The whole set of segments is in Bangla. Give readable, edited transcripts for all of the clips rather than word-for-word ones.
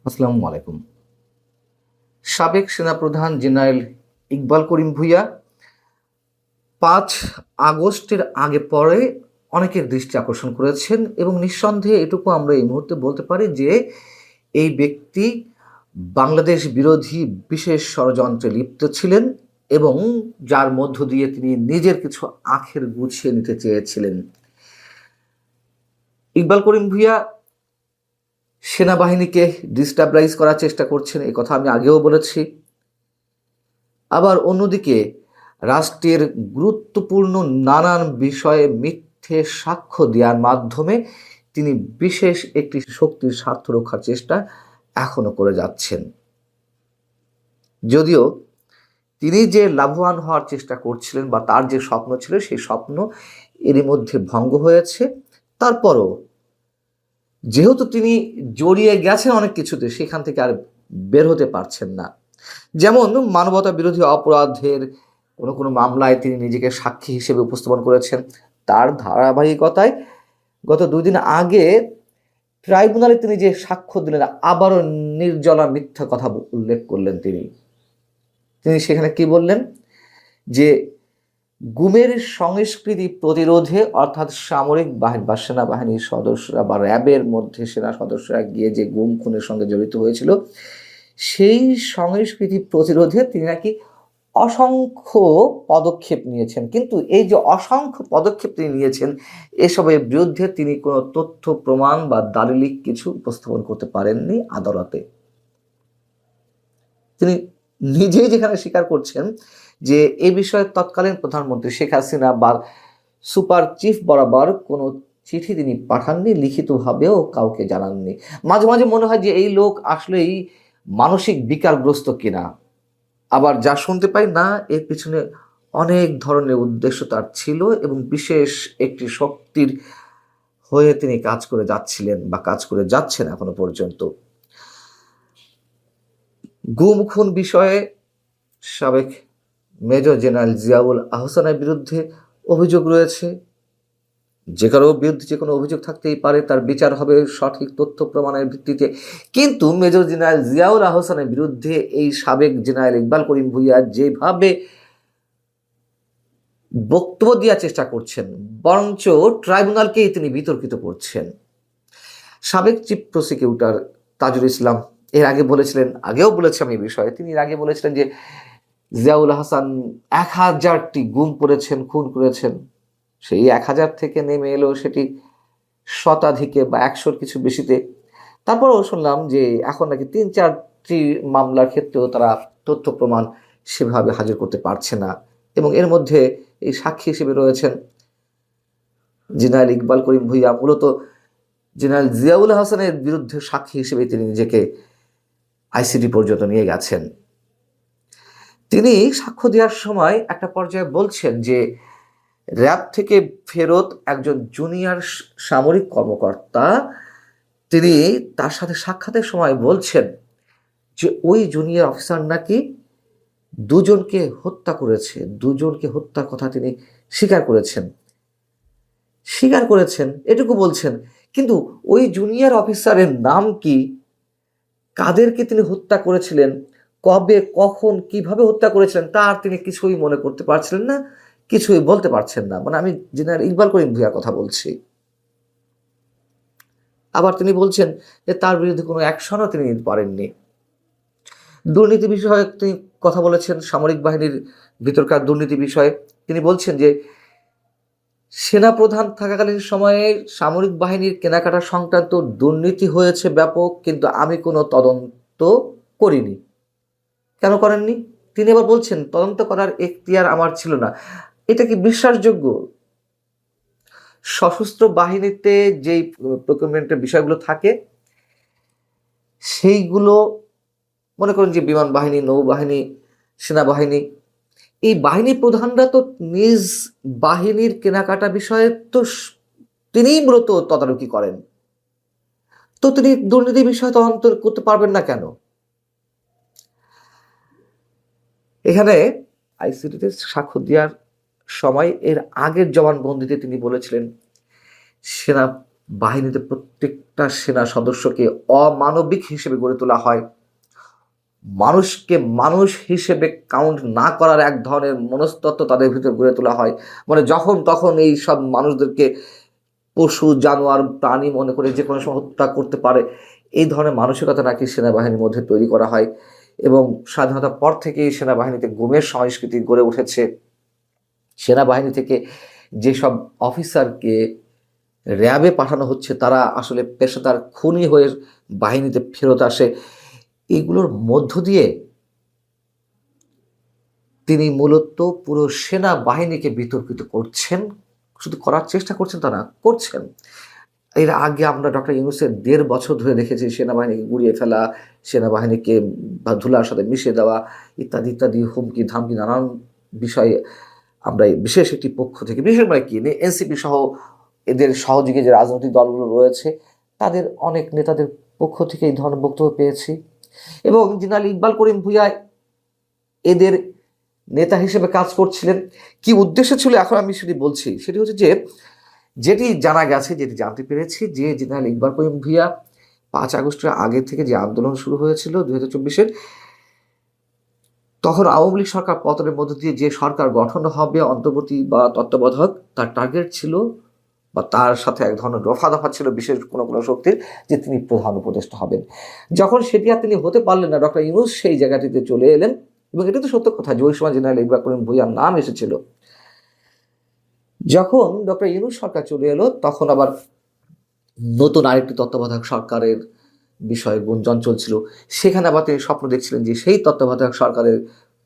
আসসালামু আলাইকুম। সাবেক সেনাপ্রধান জেনারেল ইকবাল করিম ভূঁইয়া 5 আগস্টের আগে পরে অনেকের দৃষ্টি আকর্ষণ করেছেন এবং নিঃসন্দেহে এটুকু আমরা এই মুহূর্তে বলতে পারি যে এই ব্যক্তি বাংলাদেশ বিরোধী বিশেষ ষড়যন্ত্রে লিপ্ত ছিলেন এবং যার মধ্য দিয়ে তিনি নিজের কিছু আখের গুছিয়ে নিতে চেয়েছিলেন। ইকবাল করিম ভূঁইয়া সেনাবাহিনীকে ডিস্টাবলাইজ করার চেষ্টা করছেন, এই কথা আমি আগেও বলেছি। আবার অন্যদিকে রাষ্ট্রের গুরুত্বপূর্ণ নানান বিষয়ে মিথ্যে সাক্ষ্য দেওয়ার মাধ্যমে তিনি বিশেষ একটি শক্তির স্বার্থ রক্ষার চেষ্টা এখনো করে যাচ্ছেন। যদিও তিনি যে লাভবান হওয়ার চেষ্টা করছিলেন বা তার যে স্বপ্ন ছিল সেই স্বপ্ন এরই মধ্যে ভঙ্গ হয়েছে। তারপরও যেহেতু তিনি জড়িয়ে গেছেন অনেক কিছুতে, সেখান থেকে আর বের হতে পারছেন না। যেমন মানবতা বিরোধী অপরাধের কোনো কোনো মামলায় তিনি নিজেকে সাক্ষী হিসেবে উপস্থাপন করেছেন। তার ধারাবাহিকতায় গত 2 দিন আগে ট্রাইব্যুনালে তিনি যে সাক্ষ্য দিলেন, আবারও নির্জলা মিথ্যা কথা উল্লেখ করলেন। তিনি সেখানে কি বললেন যে গুমের সংস্কৃতি প্রতিরোধে, অর্থাৎ সামরিক বাহিনী বা সেনাবাহিনীর সদস্যরা বা র্যাবের মধ্যে সেনা সদস্যরা গিয়ে যে গুম খুনের সঙ্গে জড়িত হয়েছিল, সেই সংস্কৃতি প্রতিরোধে তিনি নাকি অসংখ্য পদক্ষেপ নিয়েছেন। কিন্তু এই যে অসংখ্য পদক্ষেপ তিনি নিয়েছেন, এসবের বিরুদ্ধে তিনি কোনো তথ্য প্রমাণ বা দালিলিক কিছু উপস্থাপন করতে পারেননি আদালতে। তিনি নিজেই যেখানে স্বীকার করছেন যে এ বিষয়ে তৎকালীন প্রধানমন্ত্রী শেখ হাসিনা বা সুপার চিফ বরাবর কোনো চিঠি তিনি পাঠাননি, লিখিতভাবেও কাউকে জানাননি। মাঝে মাঝে মনে হয় যে এই লোক আসলেই মানসিক বিকারগ্রস্ত কিনা। আবার যা শুনতে পাই না, এর পিছনে অনেক ধরনের উদ্দেশ্য তার ছিল এবং বিশেষ একটি শক্তির হয়ে তিনি কাজ করে যাচ্ছিলেন বা কাজ করে যাচ্ছেন এখনো পর্যন্ত। গুম খুন বিষয়ে সাবেক মেজর জেনারেল জিয়াউল আহসানের বিরুদ্ধে অভিযোগ রয়েছে। যে কারো বিরুদ্ধে যে কোনো অভিযোগ থাকতেই পারে, তার বিচার হবে সঠিক তথ্য প্রমাণের ভিত্তিতে। কিন্তু মেজর জেনারেল জিয়াউল আহসানের বিরুদ্ধে এই সাবেক জেনারেল ইকবাল করিম ভূঁইয়া যেভাবে বক্তব্য দেওয়ার চেষ্টা করছেন, বরঞ্চ ট্রাইব্যুনালকেই তিনি বিতর্কিত করছেন। সাবেক চিফ প্রসিকিউটর তাজুল ইসলাম এর আগে বলেছিলেন, আগেও বলেছি আমি এই বিষয়ে, তিনি এর আগে বলেছিলেন যে জিয়াউল হাসান 1000টি গুম করেছেন, খুন করেছেন। সেই 1000 থেকে নেমে এলো সেটি শতাধিকে বা 100-র কিছু বেশিতে। তারপরেও শুনলাম যে এখন নাকি 3-4টি মামলার ক্ষেত্রেও তারা তথ্য প্রমাণ সেভাবে হাজির করতে পারছে না এবং এর মধ্যে এই সাক্ষী হিসেবে রয়েছেন জেনারেল ইকবাল করিম ভূঁইয়া। মূলত জেনারেল জিয়াউল হাসানের বিরুদ্ধে সাক্ষী হিসেবে তিনি নিজেকে আইসিডি পর্যন্ত নিয়ে গেছেন। তিনি সাক্ষ্য দেওয়ার সময় একটা পর্যায়ে বলছেন যে র্যাব থেকে ফেরত একজন জুনিয়র সামরিক কর্মকর্তা, তিনি তার সাথে সাক্ষাতের সময় বলছেন যে ওই জুনিয়র অফিসার নাকি 2জনকে হত্যা করেছে, 2জনকে হত্যার কথা তিনি স্বীকার করেছেন এটুকু বলছেন। কিন্তু ওই জুনিয়র অফিসারের নাম কি, কাদেরকে তিনি হত্যা করেছিলেন, কবে কখন কিভাবে হত্যা করেছিলেন, তার তিনি কিছুই মনে করতে পারছিলেন না, কিছুই বলতে পারছেন না। মানে আমি জেনারেল ইকবাল করিম ভূঁইয়ার কথা বলছি। আবার তিনি বলছেন যে তার বিরুদ্ধে কোনো অ্যাকশনও তিনি নিতে পারেননি। দুর্নীতি বিষয়ে তিনি কথা বলেছেন, সামরিক বাহিনীর ভিতরকার দুর্নীতি বিষয়ে তিনি বলছেন যে সেনাপ্রধান থাকাকালীন সময়ে সামরিক বাহিনীর কেনাকাটা সংক্রান্ত দুর্নীতি হয়েছে ব্যাপক, কিন্তু আমি কোনো তদন্ত করিনি। কেন করেননি? তিনি আবার বলছেন তদন্ত করার এখতিয়ার আমার ছিল না। এটা কি বিশ্বাসযোগ্য? সশস্ত্র বাহিনীতে যেই প্রকিউরমেন্টের বিষয়গুলো থাকে, সেইগুলো মনে করেন যে বিমান বাহিনী, নৌবাহিনী, সেনাবাহিনী, এই বাহিনী প্রধানরা তো নিজ বাহিনীর কেনাকাটা বিষয়ে তো তিনিই মূলত তদারকি করেন। তো তিনি দুর্নীতি বিষয়ে তদন্ত করতে পারবেন না কেন? এখানে আইসিটিতে সাক্ষ্য দেওয়ার সময় এর আগের জবানবন্দিতে তিনি বলেছিলেন সেনা বাহিনীতে প্রত্যেকটা সেনা সদস্যকে অমানবিক হিসেবে গড়ে তোলা হয়, মানুষকে মানুষ হিসেবে কাউন্ট না করার এক ধরনের মনস্তত্ত্ব তাদের ভিতরে গড়ে তোলা হয়। মানে যখন তখন এই সব মানুষদেরকে পশু জানোয়ার প্রাণী মনে করে যে কোনো সময় হত্যা করতে পারে, এই ধরনের মানসিকতা নাকি সেনাবাহিনীর মধ্যে তৈরি করা হয়। এবং স্বাধীনতার পর থেকেই সেনাবাহিনীতে গুমের সংস্কৃতি গড়ে উঠেছে। সেনাবাহিনী থেকে যেসব অফিসারকে র্যাবে পাঠানো হচ্ছে তারা আসলে পেশাদার খুনি হয়ে বাহিনীতে ফেরত আসে। এগুলোর মধ্য দিয়ে তিনি মূলত পুরো সেনাবাহিনীকে বিতর্কিত করছেন, শুধু করার চেষ্টা করছেন তা না, করছেন। এর আগে আমরা ডক্টর ইউনূসের ১.৫ বছর ধরে দেখেছি সেনাবাহিনীকে গুড়িয়ে ফেলা, সেনাবাহিনীকে ধুলার সাথে মিশিয়ে দেওয়া ইত্যাদি ইত্যাদি হুমকি ধামকি নানান বিষয়ে আমরা বিশেষ একটি পক্ষ থেকে, বিশেষ মানে কি এনসিপি সহ এদের সহযোগী যে রাজনৈতিক দলগুলো রয়েছে তাদের অনেক নেতাদের পক্ষ থেকে এই ধরনের বক্তব্য পেয়েছি। এবং জেনারেল ইকবাল করিম ভূঁইয়া এদের নেতা হিসেবে কাজ করছিলেন। কি উদ্দেশ্য ছিল এখন আমি সেটি বলছি। সেটি হচ্ছে যে যেটি জানা গেছে, যেটি জানতে পেরেছি, যে জেনারেল ইকবাল করিম ভূঁইয়া ৫ আগস্টের আগে থেকে যে আন্দোলন শুরু হয়েছিল ২০২৪-এর, তখন আওয়ামী লীগ সরকার পতনের মধ্য দিয়ে যে সরকার গঠন হবে অন্তর্বর্তী বা তত্ত্বাবধায়ক, তার টার্গেট ছিল বা তার সাথে এক ধরনের রফা ছিল বিশেষ কোনো কোনো শক্তির, যে তিনি প্রধান উপদেষ্টা হবেন। যখন সেটি আর তিনি হতে পারলেন না, ডক্টর ইউনূস সেই জায়গাটিতে চলে এলেন। এবং এটা তো সত্য কথা যে ওই সময় জেনারেল ইকবাল করিম ভূঁইয়ার নাম এসেছিল। যখন ডক্টর ইউনূস সরকার চলে এলো তখন আবার নতুন আরেকটি তত্ত্বাবধায়ক সরকারের বিষয়ে গুঞ্জন চলছিল। সেখানে আবার তিনি স্বপ্ন দেখছিলেন যে সেই তত্ত্বাবধায়ক সরকারের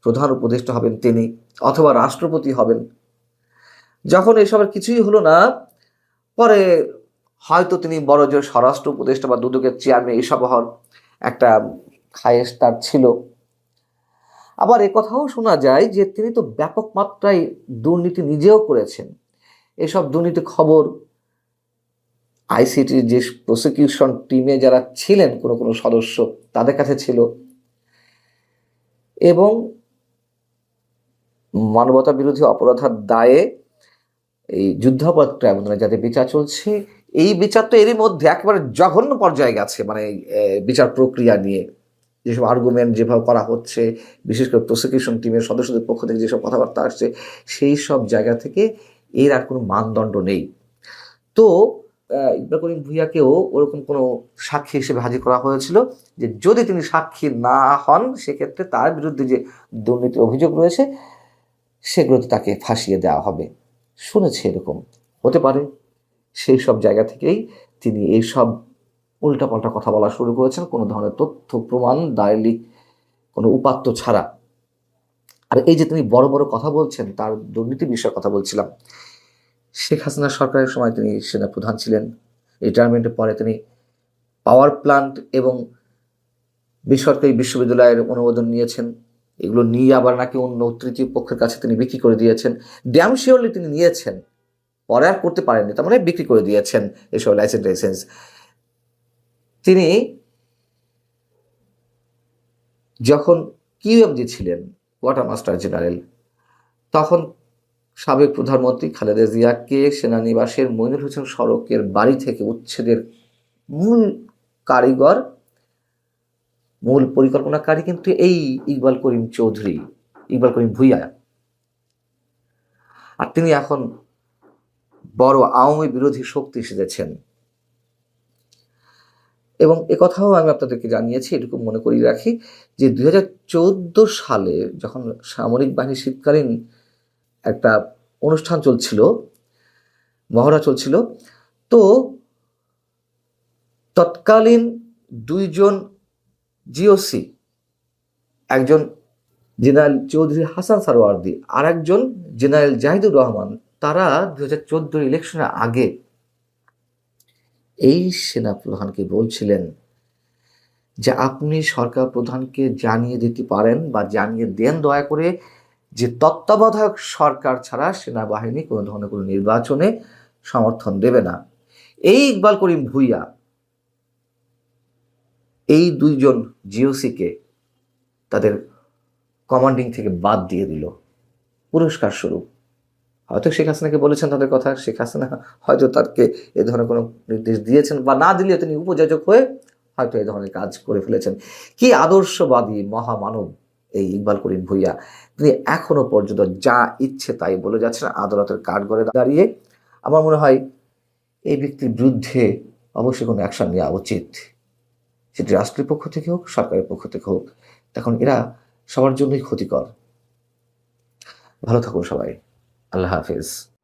প্রধান উপদেষ্টা হবেন তিনি, অথবা রাষ্ট্রপতি হবেন। যখন এসবের কিছুই হলো না, পরে হয়তো তিনি বড় জোর স্বরাষ্ট্র উপদেষ্টা বা দুদকের চেয়ারম্যান এইসব হওয়ার একটা খায়েশ তার ছিল। আবার কথাও শোনা যায় যে তিনি তো ব্যাপক মাত্রায় দুর্নীতি নিজেও করেছেন। এসব দুর্নীতি খবর আইসিটির যে প্রসিকিউশন টিমে যারা ছিলেন কোনো কোনো সদস্য তাদের কাছে ছিল। এবং মানবতা বিরোধী অপরাধের দায়ে এই যুদ্ধাপরাধ ট্রাইব্যুনালে যাদের বিচার চলছে, এই বিচার তো এরই মধ্যে একেবারে জঘন্য পর্যায়ে গেছে। মানে বিচার প্রক্রিয়া নিয়ে যেসব আর্গুমেন্ট যেভাবে করা হচ্ছে, বিশেষ করে প্রসিকিউশন টিমের সদস্যদের পক্ষ থেকে যেসব কথাবার্তা আসছে, সেই সব জায়গা থেকে এর আর কোনো মানদণ্ড নেই। তো ইকবাল করিম ভূঁইয়াকেও ওরকম কোনো সাক্ষী হিসেবে হাজির করা হয়েছিল যে যদি তিনি সাক্ষী না হন সেক্ষেত্রে তার বিরুদ্ধে যে দুর্নীতির অভিযোগ রয়েছে সেগুলোতে তাকে ফাঁসিয়ে দেওয়া হবে। শুনেছি এরকম হতে পারে। সেই সব জায়গা থেকেই তিনি এইসব উল্টাপাল্টা কথা বলা শুরু করেছেন, কোনো ধরনের তথ্য প্রমাণ দায়লি কোনো উপাত্ত ছাড়া। আর এই যে তিনি বড় বড় কথা বলছেন, তার দুর্নীতি বিষয়ে কথা বলছিলাম। শেখ হাসিনা সরকারের সময় তিনি সেনা প্রধান ছিলেন। রিটায়ারমেন্টের পরে তিনি পাওয়ার প্ল্যান্ট এবং বেসরকারি বিশ্ববিদ্যালয়ের অনুমোদন নিয়েছেন। এগুলো নিয়ে আবার নাকি অন্য তৃতীয় পক্ষের কাছে তিনি বিক্রি করে দিয়েছেন। ড্যাম শিওরলি তিনি নিয়েছেন, পরে আর করতে পারেননি, তার মানে বিক্রি করে দিয়েছেন এসব লাইসেন্স। তিনি যখন কিউএমজি ছিলেন, কোয়ার্টার মাস্টার জেনারেল, তখন সাবেক প্রধানমন্ত্রী খালেদা জিয়াকে সেনানিবাসের মইনুল হোসেন সড়কের বাড়ি থেকে উচ্ছেদের মূল কারিগর, মূল পরিকল্পনাকারী কিন্তু এই ইকবাল করিম চৌধুরী, ইকবাল করিম ভূঁইয়া। আর তিনি এখন বড় আওয়ামী বিরোধী শক্তি সেজেছেন। এবং একথাও আমি আপনাদেরকে জানিয়েছি, এটুকু মনে করিয়ে রাখি যে 2014 সালে যখন সামরিক বাহিনী শীতকালীন একটা অনুষ্ঠান চলছিল, মহড়া চলছিল, তো তৎকালীন দুইজন জিওসি, একজন জেনারেল চৌধুরী হাসান সারোয়ার্দী আর একজন জেনারেল জাহিদুর রহমান, তারা 2014 ইলেকশনের আগে এই সেনা প্রধানকে বলছিলেন যে আপনি সরকার প্রধানকে জানিয়ে দিতে পারেন বা জানিয়ে দেন দয়া করে যে তত্ত্বাবধায়ক সরকার ছাড়া সেনাবাহিনী কোনো ধরনের কোনো নির্বাচনে সমর্থন দেবে না। এই ইকবাল করিম ভূঁইয়া এই দুইজন জিওসিকে তাদের কমান্ডিং থেকে বাদ দিয়ে দিল পুরস্কার স্বরূপ। হয়তো শেখ হাসিনাকে বলেছেন তাদের কথা, শেখ হাসিনা হয়তো তাকে এ ধরনের কোনো নির্দেশ দিয়েছেন, বা না দিলেও তিনি উপযাচক হয়ে হয়তো এই ধরনের কাজ করে ফেলেছেন। কি আদর্শবাদী মহামানব এই ইকবাল করিম ভূঁইয়া! তিনি এখনো পর্যন্ত যা ইচ্ছে তাই বলে যাচ্ছেন আদালতের কাঠগড়ে দাঁড়িয়ে। আমার মনে হয় এই ব্যক্তির বিরুদ্ধে অবশ্যই কোনো অ্যাকশন নেওয়া উচিত, সেটি রাষ্ট্রের পক্ষ থেকে হোক, সরকারের পক্ষ থেকে হোক। এখন এরা সবার জন্যই ক্ষতিকর। ভালো থাকুন সবাই। আল্লাহ হাফেজ।